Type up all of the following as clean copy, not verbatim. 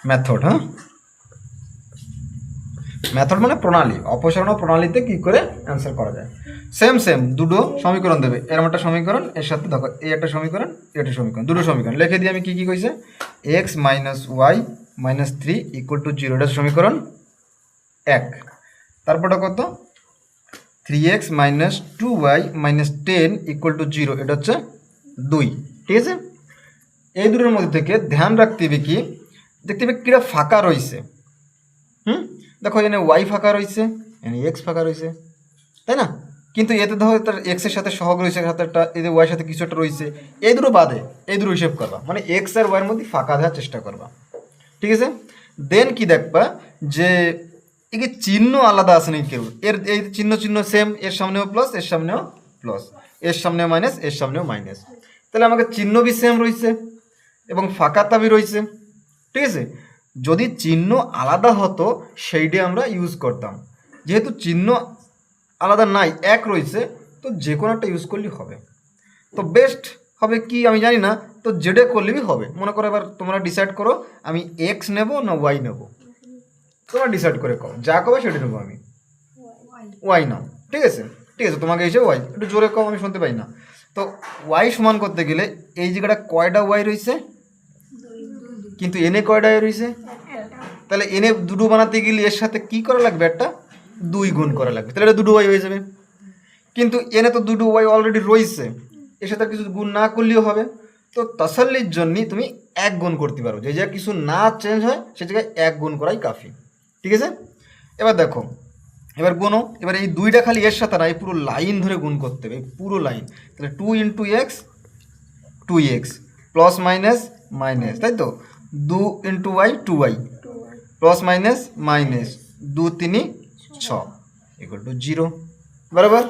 Method, হ্যাঁ, method মানে প্রণালী, অপসারণ প্রণালীতে কি করে অ্যান্সার করা যায়। সেম সেম দুটো সমীকরণ দেবে, এরকম একটা সমীকরণ, এর সাথে দেখো এই একটা সমীকরণ, এই একটা সমীকরণ, দুটো সমীকরণ লিখে দিয়ে আমি কি কি কইছে, X minus Y minus three equal to zero, এটা সমীকরণ এক। তারপরটা কত, three X minus two Y minus ten equal to zero, এটা হচ্ছে দুই। ঠিক আছে, এই দুটোর মধ্যে থেকে ধ্যান রাখতে হবে কি, দেখতে হবে কিটা ফাঁকা রয়েছে। দেখো এখানে ওয়াই ফাঁকা রয়েছে, এখানে এক্স ফাঁকা রয়েছে, তাই না? কিন্তু এতে ধরো তার এক্সের সাথে সহগ রয়েছে, সাথে একটা এদের ওয়াইয়ের সাথে কিছু একটা রয়েছে, এই দুটো বাদে এই দুটো হিসেব করবা, মানে এক্স আর ওয়াইয়ের মধ্যে ফাঁকা দেওয়ার চেষ্টা করবা। ঠিক আছে, দেন কি দেখবা যে একে চিহ্ন আলাদা আছে নাকি কেউ, এর এই চিহ্ন চিহ্ন সেম, এর সামনেও প্লাস, এর সামনেও প্লাস, এর সামনেও মাইনাস, এর সামনেও মাইনাস, তাহলে আমাকে চিহ্ন বি সেম রয়েছে এবং ফাঁকা তাবি রয়েছে। ঠিক আছে, যদি চিহ্ন আলাদা হতো সেইটা আমরা ইউজ করতাম, যেহেতু চিহ্ন আলাদা নাই, এক রয়েছে, তো যে কোনো একটা ইউজ করলেই হবে। তো বেস্ট হবে কি আমি জানি না, তো যেটা করলেই হবে। মনে করো এবার তোমরা ডিসাইড করো আমি এক্স নেব না ওয়াই নেব, তোমরা ডিসাইড করে কও, যা কবে সেটা নেবো আমি। ওয়াই নাও, ঠিক আছে, ঠিক আছে, তোমাকে এসে ওয়াই একটু জোরে কম, আমি শুনতে পাই না। তো ওয়াই সমান করতে গেলে এই জায়গাটা কয়টা ওয়াই রয়েছে, কিন্তু এনে কয়টা রয়েছে, তাহলে এনে দুটো বানাতে গেলে এর সাথে কি করা লাগবে, একটা দুই গুণ করা লাগবে, তাহলে এটা দুটো ওয়াই হয়ে যাবে। কিন্তু এনে তো দুটো ওয়াই অলরেডি রয়েছে, এর সাথে কিছু গুণ না করলেও হবে। তো তাসাল্লির জন্য তুমি এক গুণ করতে পারো, যে জায়গায় কিছু না চেঞ্জ হয় সে জায়গায় এক গুণ করাই কাফি। ঠিক আছে, এবার দেখো, এবার গুণো, এবার এই দুইটা খালি এর সাথে না, এই পুরো লাইন ধরে গুণ করতে হবে, এই পুরো লাইন। তাহলে two into X, two X plus minus minus, তাই তো, দু into Y, two Y plus minus minus, দু তিনই ছ ইকুয়াল টু জিরো, বরাবর।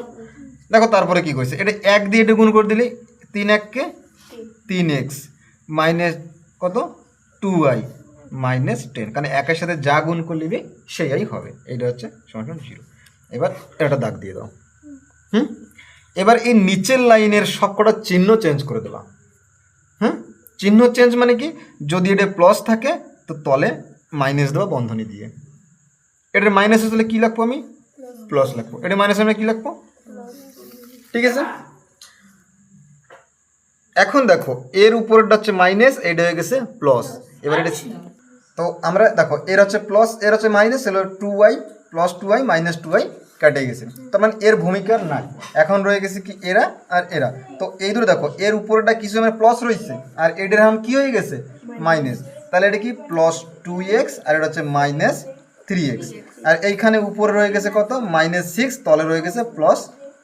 দেখো তারপরে কি করছে, এটা এক দিয়ে এটা গুণ করে দিলে তিন এককে তিন এক্স মাইনাস কত, টু ওয়াই মাইনাস টেন, কারণ একের সাথে যা গুণ করলে সেই হবে, এইটা হচ্ছে সমান জিরো। এবার এটা দাগ দিয়ে দাও। এবার এই নিচের লাইনের সবকটা চিহ্ন চেঞ্জ করে দেবা। চিহ্ন চেঞ্জ মানে কি, যদি এটা প্লাস থাকে তো তলে মাইনাস দেওয়া বন্ধনী দিয়ে, এটার মাইনাস হলে কি লিখবো আমি, প্লাস লিখবো, এটা মাইনাস আমরা কি লিখবো। ঠিক আছে, এখন দেখো এর উপরেরটা হচ্ছে মাইনাস, এটা হয়ে গেছে প্লাস। এবার এটা তো আমরা দেখো, এর হচ্ছে প্লাস, এর হচ্ছে মাইনাস, হলো two Y plus two Y minus two Y কেটে গেছে, তার মানে এর ভূমিকা নাই, এখন রয়ে গেছে কি এরা আর এরা। তো এই দুটো দেখো, এর উপরেটা কিছু আমার প্লাস রয়েছে আর এটার হাম কি হয়ে গেছে, মাইনাস, তাহলে এটা কি প্লাস টু এক্স আর এটা হচ্ছে মাইনাস থ্রি এক্স, আর এইখানে উপরে রয়ে গেছে কত, মাইনাস সিক্স, তলে রয়ে গেছে plus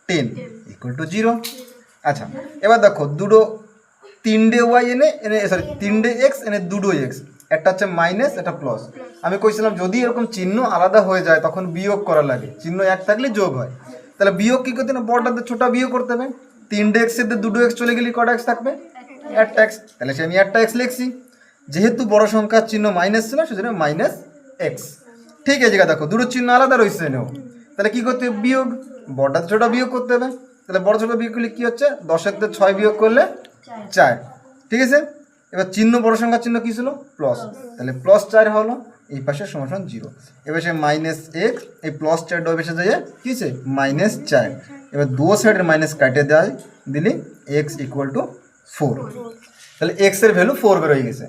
ten equal to zero. আচ্ছা, এবার দেখো দুটো তিনটে ওয়াই এনে এনে সরি তিনটে এক্স এনে দুটো এক্স, একটা হচ্ছে মাইনাস, একটা প্লাস। আমি কইছিলাম যদি এরকম চিহ্ন আলাদা হয়ে যায় তখন বিয়োগ করা লাগে, চিহ্ন এক থাকলে যোগ হয়। তাহলে বিয়োগ কী করতে না, বড়টাতে ছোটা বিয়োগ করতে হবে। তিনটে এক্সের দুটো এক্স চলে গেলে কটা এক্স থাকবে, একটা এক্স, তাহলে সে আমি একটা এক্স লিখছি, যেহেতু বড় সংখ্যার চিহ্ন মাইনাস ছিল সেজন্য মাইনাস এক্স। ঠিক আছে, দেখো দুটো চিহ্ন আলাদা রয়েছে নেও, তাহলে কী করতে হবে, বিয়োগ, বড়টাতে ছোটা বিয়োগ করতে হবে। তাহলে বড় ছোট বিয়োগ করলে কী হচ্ছে, 10-এর ছয় বিয়োগ করলে 4। ঠিক আছে, এবার চিহ্ন বড় সংখ্যার চিহ্ন কী ছিল, প্লাস, তাহলে প্লাস 4 হলো, এই পাশে সমান জিরো। এবার সে মাইনাস এক্স, এই প্লাস 4 ডবে এসে যায় কী হচ্ছে, মাইনাস 4। এবার দু সাইডের মাইনাস কাটে দেয় দিলি এক্স ইকুয়াল টু 4, তাহলে এক্সের ভ্যালু 4 বেরোয় গেছে।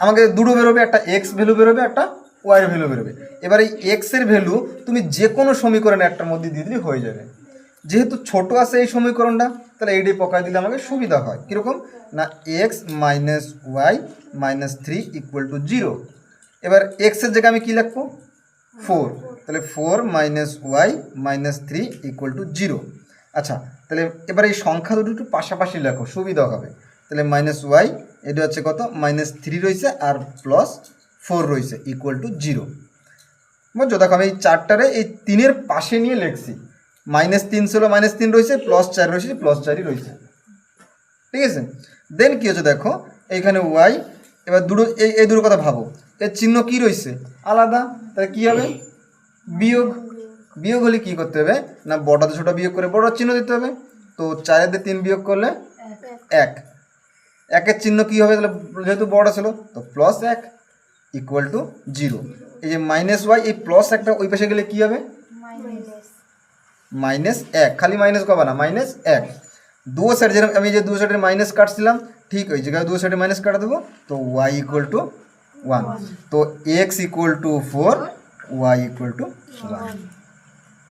আমাকে দুটো বেরোবে, একটা এক্স ভ্যালু বেরোবে, একটা ওয়াইয়ের ভ্যালু বেরোবে। এবার এই এক্সের ভ্যালু তুমি যে কোনো সমীকরণে একটার মধ্যে দিয়ে দিলে হয়ে যাবে। যেহেতু ছোট আছে এই সমীকরণটা, তাহলে এইটাই পকাই দিলে আমাকে সুবিধা হয়। কীরকম না, X minus Y minus three equal to zero. এবার এক্সের জায়গায় আমি কী লিখবো, 4, তাহলে 4 minus Y minus three equal to zero. আচ্ছা, তাহলে এবার এই সংখ্যা দুটো একটু পাশাপাশি লেখো, সুবিধা হবে। তাহলে মাইনাস ওয়াই, এটা হচ্ছে কত, মাইনাস থ্রি রয়েছে আর প্লাস 4 রয়েছে ইকুয়াল টু জিরো। বুঝছো, দেখো আমি এই চারটারে এই তিনের পাশে নিয়ে লিখছি, মাইনাস 3 ছিল, মাইনাস 3 রয়েছে, প্লাস 4 রয়েছে, প্লাস 4ই রয়েছে। ঠিক আছে, দেন কী হচ্ছে দেখো, এইখানে ওয়াই, এবার দুটো এই দুটো কথা ভাবো, এর চিহ্ন কী রয়েছে, আলাদা, তাহলে কী হবে, বিয়োগ। বিয়োগ হলে কী করতে হবে না, বড়টাতে ছোটো বিয়োগ করে বড় চিহ্ন দিতে হবে। তো 4-এর দিয়ে 3 বিয়োগ করলে 1, একের চিহ্ন কী হবে, তাহলে যেহেতু বড় ছিল তো প্লাস 1, ইকুয়াল টু 0। এই যে মাইনাস ওয়াই, এই প্লাস একটা ওই পাশে গেলে কী হবে? -1। খালি মাইনাস কবা না, -1। দু সাইড যেরকম আমি যে দু সাইডের মাইনাস কাটছিলাম, ঠিক ওই জায়গায় দু সাইডে মাইনাস কাটা দেবো, তো ওয়াই ইকুয়াল টু 1। তো X equal to 4, Y equal to 1।